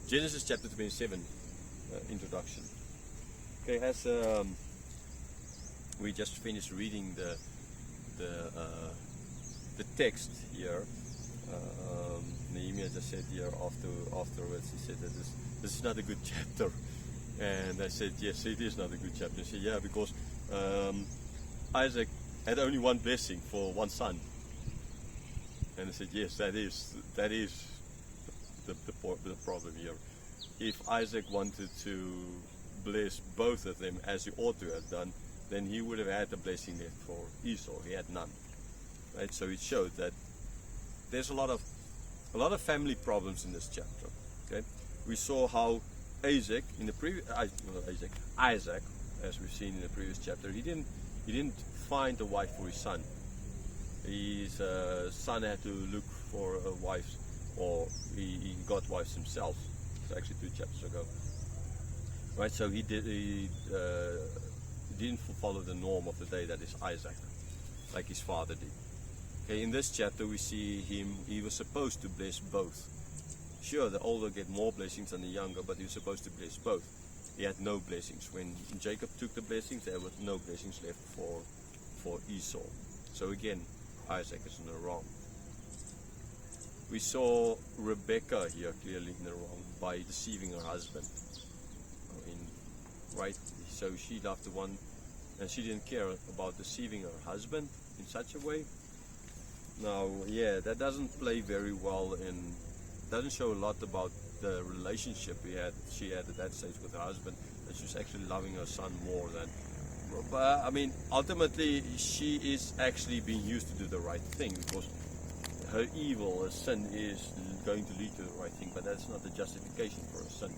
Genesis chapter 27, introduction. Okay, as we just finished reading the text here, Nehemiah just said here afterwards, he said that this is not a good chapter. And I said, yes, it is not a good chapter. He said, yeah, because Isaac had only one blessing for one son. And I said, yes, that is the problem here. If Isaac wanted to bless both of them as he ought to have done, then he would have had the blessing left for Esau. He had none. Right? So it showed that there's a lot of family problems in this chapter. Okay, we saw how Isaac, as we've seen in the previous chapter, he didn't find a wife for his son. His son had to look for a wife, or he got wives himself. It's actually 2 chapters ago. Right, so he didn't follow the norm of the day, that is Isaac, like his father did. Okay, in this chapter we see he was supposed to bless both. Sure, the older get more blessings than the younger, but he was supposed to bless both. He had no blessings. When Jacob took the blessings, there were no blessings left for Esau. So again, Isaac is in the wrong. We saw Rebecca here clearly in the wrong by deceiving her husband. Right? So she loved the one, and she didn't care about deceiving her husband in such a way. Now, yeah, that doesn't play very well doesn't show a lot about the relationship she had at that stage with her husband, that she was actually loving her son more than. But I mean, ultimately, she is actually being used to do the right thing, because her evil, her sin, is going to lead to the right thing, but that's not a justification for her sin.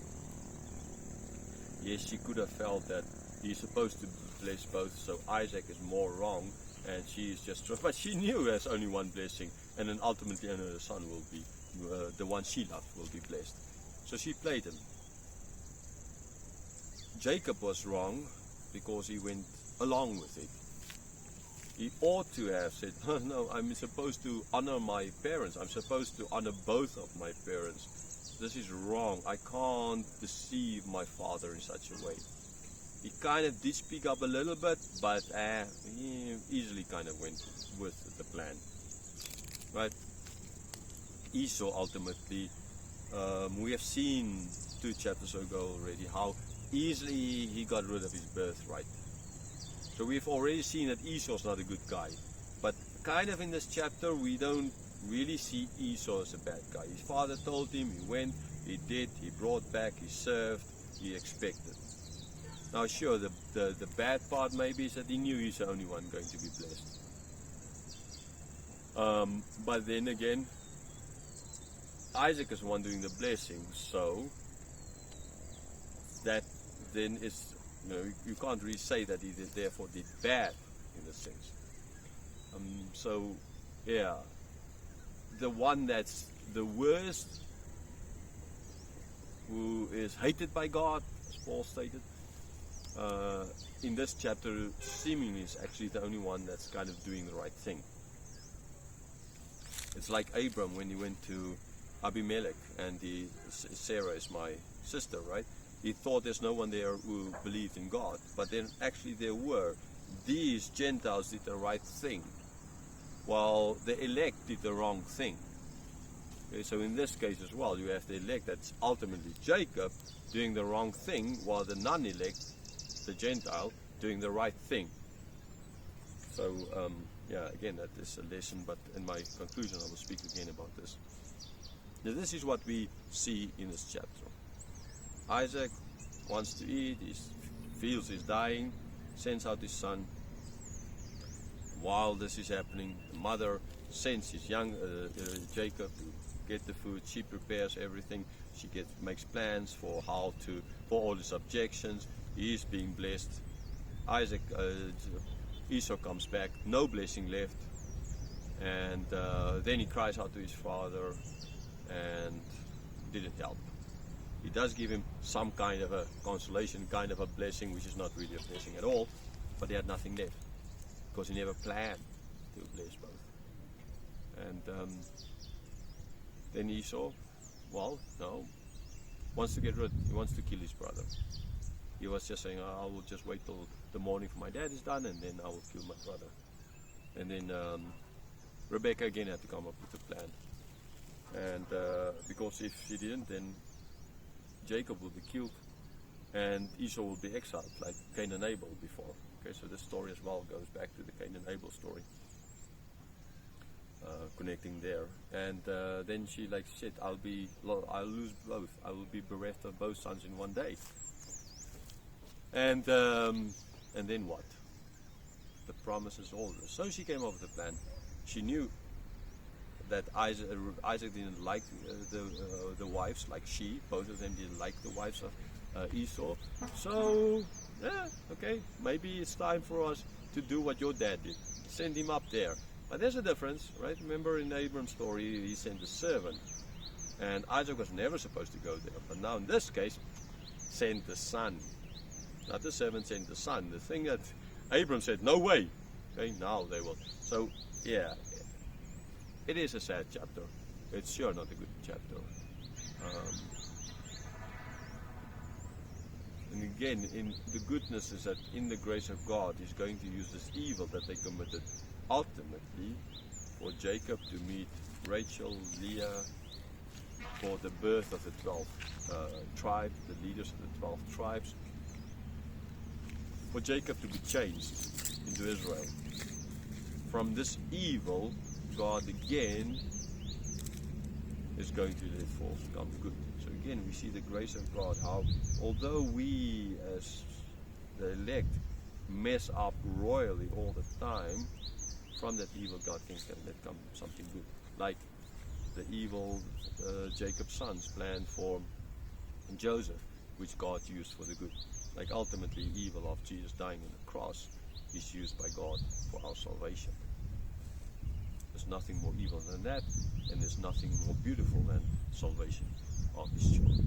Yes, she could have felt that he's supposed to bless both, so Isaac is more wrong, and she is just wrong. But she knew there's only one blessing, and then ultimately only her son will be, the one she loved will be blessed. So she played him. Jacob was wrong because he went along with it. He ought to have said, no, I'm supposed to honor my parents. I'm supposed to honor both of my parents. This is wrong. I can't deceive my father in such a way. He kind of did speak up a little bit, but he easily kind of went with the plan. Right? Esau ultimately, we have seen 2 chapters ago already how easily he got rid of his birthright. So we've already seen that Esau's not a good guy. But kind of in this chapter we don't really see Esau as a bad guy. His father told him, he went, he did, he brought back, he served, he expected. Now sure, the bad part maybe is that he knew he's the only one going to be blessed. But then again, Isaac is the one doing the blessing, so that then is, you can't really say that he therefore did bad in a sense. So yeah, the one that's the worst, who is hated by God, as Paul stated, in this chapter seemingly is actually the only one that's kind of doing the right thing. It's like Abram when he went to Abimelech, and Sarah is my sister, right? He thought there's no one there who believed in God, but then actually there were. These Gentiles did the right thing, while the elect did the wrong thing. Okay, so in this case as well, you have the elect, that's ultimately Jacob, doing the wrong thing, while the non-elect, the Gentile, doing the right thing. So yeah, again, that is a lesson, but in my conclusion I will speak again about this. Now this is what we see in this chapter. Isaac wants to eat, he feels he's dying, sends out his son. While this is happening, the mother sends his young Jacob to get the food. She prepares everything. She makes plans for for all his objections. He is being blessed. Esau comes back, no blessing left, and then he cries out to his father, and it didn't help. He does give him some kind of a consolation, kind of a blessing, which is not really a blessing at all, but he had nothing left, because he never planned to bless both. And then Esau, well, no, wants to get rid. He wants to kill his brother. He was just saying, I will just wait till the morning for my dad is done, and then I will kill my brother. And then Rebecca again had to come up with a plan. And because if she didn't, then Jacob will be killed, and Esau will be exiled, like Cain and Abel before. Okay, so this story as well goes back to the Cain and Abel story, connecting there. And then she like said, I'll lose both. I will be bereft of both sons in one day. And then what? The promise is older. So she came up with a plan. She knew that Isaac didn't like the wives, like both of them didn't like the wives of Esau. So, yeah, okay, maybe it's time for us to do what your dad did. Send him up there. But there's a difference, right? Remember in Abram's story, he sent a servant. And Isaac was never supposed to go there. But now in this case, sent the son. Not the servant, sent the son. The thing that Abram said, no way. Okay, now they will. So, yeah. It is a sad chapter. It's sure not a good chapter. And again, in the goodness is that in the grace of God, He's going to use this evil that they committed ultimately for Jacob to meet Rachel, Leah, for the birth of the 12 tribes, the leaders of the 12 tribes, for Jacob to be changed into Israel. From this evil, God again is going to let forth come good. So again, we see the grace of God, how although we as the elect mess up royally all the time, from that evil God can let come something good. Like the evil Jacob's sons planned for Joseph, which God used for the good. Like ultimately evil of Jesus dying on the cross is used by God for our salvation. There's nothing more evil than that, and there's nothing more beautiful than salvation of His children.